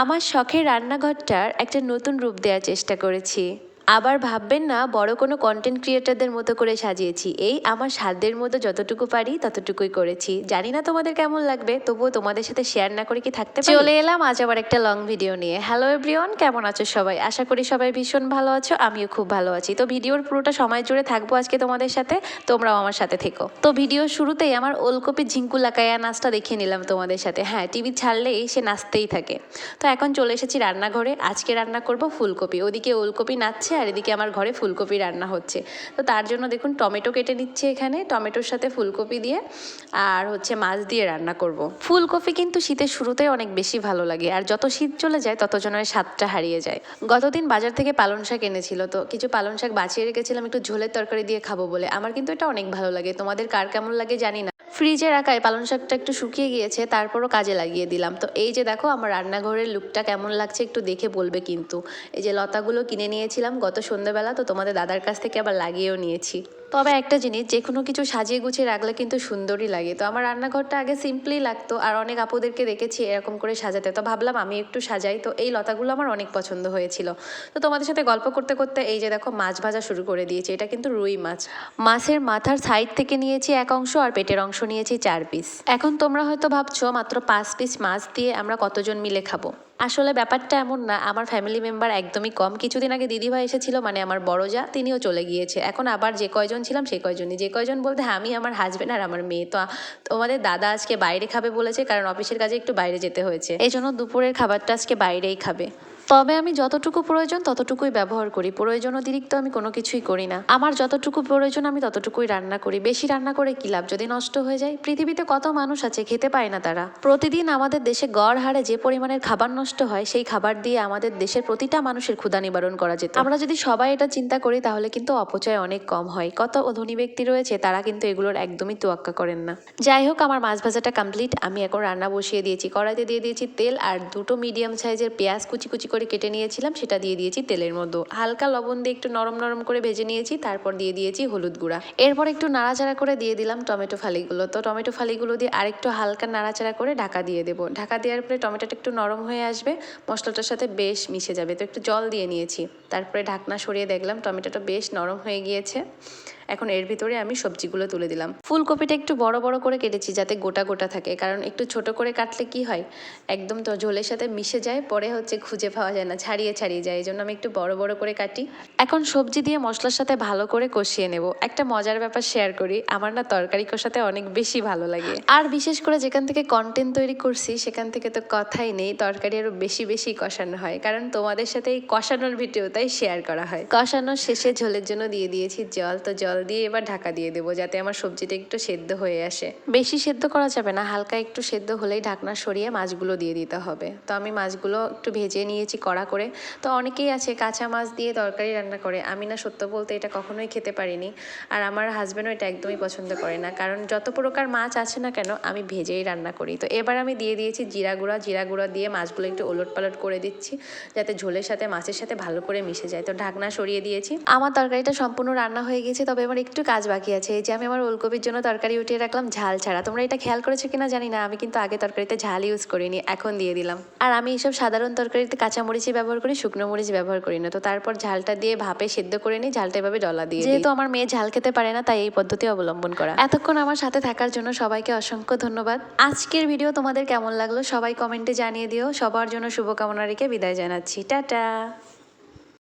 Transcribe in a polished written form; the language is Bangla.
আমার শখের রান্নাঘরটার একটা নতুন রূপ দেওয়ার চেষ্টা করেছি। আবার ভাববেন না বড় কোনো কন্টেন্ট ক্রিয়েটারদের মতো করে সাজিয়েছি, এই আমার সাধ্যের মতো যতটুকু পারি ততটুকুই করেছি। জানি না তোমাদের কেমন লাগবে, তবুও তোমাদের সাথে শেয়ার না করে কি থাকতে পারি। চলে এলাম আজ আবার একটা লং ভিডিও নিয়ে। হ্যালো এভরিওয়ান, কেমন আছো সবাই? আশা করি সবাই ভীষণ ভালো আছো, আমিও খুব ভালো আছি। তো ভিডিওর পুরোটা সময় জুড়ে থাকবো আজকে তোমাদের সাথে, তোমরাও আমার সাথে থেকো। তো ভিডিওর শুরুতেই আমার ওলকপি ঝিঙ্কু লাকায়া নাচটা দেখিয়ে নিলাম তোমাদের সাথে। হ্যাঁ, টিভি ছাড়লেই সে নাচতেই থাকে। তো এখন চলে এসেছি রান্নাঘরে। আজকে রান্না করব ফুলকপি। ওদিকে ওলকপি নাচছে আর এদিকে আমার ঘরে ফুলকপি রান্না হচ্ছে। তো তার জন্য দেখুন টমেটো কেটে নিচ্ছে এখানে, টমেটোর সাথে ফুলকপি দিয়ে আর হচ্ছে মাছ দিয়ে রান্না করব। ফুলকপি কিন্তু শীতের শুরুতেই অনেক বেশি ভালো লাগে, আর যত শীত চলে যায় তত যেন স্বাদটা হারিয়ে যায়। গতদিন বাজার থেকে পালং শাক এনেছিল, তো কিছু পালং শাক বাঁচিয়ে রেখেছিলাম একটু ঝোলের তরকারি দিয়ে খাবো বলে। আমার কিন্তু এটা অনেক ভালো লাগে, তোমাদের কার কেমন লাগে জানি না। ফ্রিজে রাখায় পালং শাকটা একটু শুকিয়ে গিয়েছে, তারপরও কাজে লাগিয়ে দিলাম। তো এই যে দেখো আমার রান্নাঘরের লুকটা কেমন লাগছে একটু দেখে বলবে কিন্তু। এই যে লতাগুলো কিনে নিয়েছিলাম গত সন্ধ্যাবেলা, তো তোমাদের দাদার কাছ থেকে আবার লাগিয়েও নিয়েছি। তবে একটা জিনিস, যে কোনো কিছু সাজিয়ে গুছিয়ে রাখলে কিন্তু সুন্দরই লাগে। তো আমার রান্নাঘরটা আগে সিম্পলি লাগতো, আর অনেক আপুদেরকে দেখেছি এরকম করে সাজাতে, তো ভাবলাম আমি একটু সাজাই। তো এই লতাগুলো আমার অনেক পছন্দ হয়েছিল। তো তোমাদের সাথে গল্প করতে করতে এই যে দেখো মাছ ভাজা শুরু করে দিয়েছি। এটা কিন্তু রুই মাছ। মাছের মাথার সাইড থেকে নিয়েছি এক অংশ আর পেটের অংশ নিয়েছি 4 পিস। এখন তোমরা হয়তো ভাবছো মাত্র 5 পিস মাছ দিয়ে আমরা কতজন মিলে খাবো। আসলে ব্যাপারটা এমন না, আমার ফ্যামিলি মেম্বার একদমই কম। কিছুদিন আগে দিদিভাই এসেছিল, মানে আমার বড় যা, তিনিও চলে গিয়েছে। এখন আবার যে কয়জন ছিলাম সেই কয়জনই। যে কয়জন বলতে আমি, আমার হাজবেন্ড আর আমার মেয়ে। তো তোমাদের দাদা আজকে বাইরে খাবে বলেছে, কারণ অফিসের কাজে একটু বাইরে যেতে হয়েছে, এই জন্য দুপুরের খাবারটা আজকে বাইরেই খাবে। তবে আমি যতটুকু প্রয়োজন ততটুকুই ব্যবহার করি, প্রয়োজন অতিরিক্ত আমি কোনো কিছুই করি না। আমার যতটুকু প্রয়োজন আমি ততটুকুই রান্না করি। বেশি রান্না করে কি লাভ যদি নষ্ট হয়ে যায়? পৃথিবীতে কত মানুষ আছে খেতে পায় না তারা। প্রতিদিন আমাদের দেশে গড় হারে যে পরিমাণের খাবার নষ্ট হয়, সেই খাবার দিয়ে আমাদের দেশের প্রতিটা মানুষের ক্ষুধা নিবারণ করা যেত। আমরা যদি সবাই এটা চিন্তা করি তাহলে কিন্তু অপচয় অনেক কম হয়। কত ধনী ব্যক্তি রয়েছে তারা কিন্তু এগুলোর একদমই তোয়াক্কা করেন না। যাই হোক, আমার মাছ ভাজাটা কমপ্লিট। আমি এখন রান্না বসিয়ে দিয়েছি। কড়াইতে দিয়ে দিয়েছি তেল, আর দুটো মিডিয়াম সাইজের পেঁয়াজ কুচি কুচি করে কেটে নিয়েছিলাম, সেটা দিয়ে দিয়েছি তেলের মধ্যে। হালকা লবণ দিয়ে একটু নরম নরম করে ভেজে নিয়েছি, তারপর দিয়ে দিয়েছি হলুদ গুঁড়া। এরপর একটু নাড়াচাড়া করে দিয়ে দিলাম টমেটো ফালিগুলো। তো টমেটো ফালিগুলো দিয়ে আরেকটু হালকা নাড়াচাড়া করে ঢাকা দিয়ে দেবো। ঢাকা দেওয়ার পরে টমেটোটা একটু নরম হয়ে আসবে, মশলাটার সাথে বেশ মিশে যাবে। তো একটু জল দিয়ে নিয়েছি, তারপরে ঢাকনা সরিয়ে দেখলাম টমেটোটা বেশ নরম হয়ে গিয়েছে। এখন এর ভিতরে আমি সবজিগুলো তুলে দিলাম। ফুলকপিটা একটু বড় বড় করে কেটেছি যাতে গোটা গোটা থাকে, কারণ একটু ছোট করে কাটলে কি হয়, একদম তো ঝোলের সাথে মিশে যায়, পরে হচ্ছে খুঁজে পাওয়া যায় না, ছাড়িয়ে ছাড়িয়ে যায়। এই জন্য আমি একটু বড় বড় করে কাটি। এখন সবজি দিয়ে মশলার সাথে ভালো করে কষিয়ে নেব। একটা মজার ব্যাপার শেয়ার করি, আমার না তরকারি কষাতে অনেক বেশি ভালো লাগে। আর বিশেষ করে যেখান থেকে কন্টেন্ট তৈরি করছি সেখান থেকে তো কথাই নেই, তরকারি আরও বেশি বেশি কষানো হয়, কারণ তোমাদের সাথে এই কষানোর ভিডিওটাই শেয়ার করা হয়। কষানোর শেষে ঝোলের জন্য দিয়ে দিয়েছি জল। তো জল দিয়ে এবার ঢাকা দিয়ে দেবো যাতে আমার সবজিটা একটু সেদ্ধ হয়ে আসে। বেশি সেদ্ধ করা যাবে না, হালকা একটু সেদ্ধ হলেই ঢাকনা সরিয়ে মাছগুলো দিয়ে দিতে হবে। তো আমি মাছগুলো একটু ভেজে নিয়েছি কড়া করে। তো অনেকেই আছে কাঁচা মাছ দিয়ে তরকারি রান্না করে, আমি না সত্য বলতে এটা কখনোই খেতে পারিনি, আর আমার হাজব্যান্ডও এটা একদমই পছন্দ করে না, কারণ যত প্রকার মাছ আছে না কেন আমি ভেজেই রান্না করি। তো এবার আমি দিয়ে দিয়েছি জিরা গুঁড়া। জিরা গুঁড়া দিয়ে মাছগুলো একটু ওলট পালট করে দিচ্ছি যাতে ঝোলের সাথে মাছের সাথে ভালো করে মিশে যায়। তো ঢাকনা সরিয়ে দিয়েছি। আমার তরকারিটা সম্পূর্ণ রান্না হয়ে গেছে, তবে আমার একটু কাজ বাকি আছে। এই যে আমি আমার ওলকপির জন্য তরকারি উঠিয়ে রাখলাম ঝাল ছাড়া। তোমরা এটা খেয়াল করেছো কিনা জানি না, আমি কিন্তু আগে তরকারিতে ঝাল ইউজ করিনি, এখন দিয়ে দিলাম। আর আমি এসব সাধারণ তরকারিতে কাঁচা মরিচই ব্যবহার করি, শুকনো মরিচ ব্যবহার করি না। তো তারপর ঝালটা দিয়ে ভাপে সেদ্ধ করে নিই, ঝালটা এভাবে ডলা দিয়ে। যেহেতু আমার মেয়ে ঝাল খেতে পারে না, তাই এই পদ্ধতি অবলম্বন করা। এতক্ষণ আমার সাথে থাকার জন্য সবাইকে অসংখ্য ধন্যবাদ। আজকের ভিডিও তোমাদের কেমন লাগলো সবাই কমেন্টে জানিয়ে দিও। সবার জন্য শুভকামনা রেখে বিদায় জানাচ্ছি। টাটা।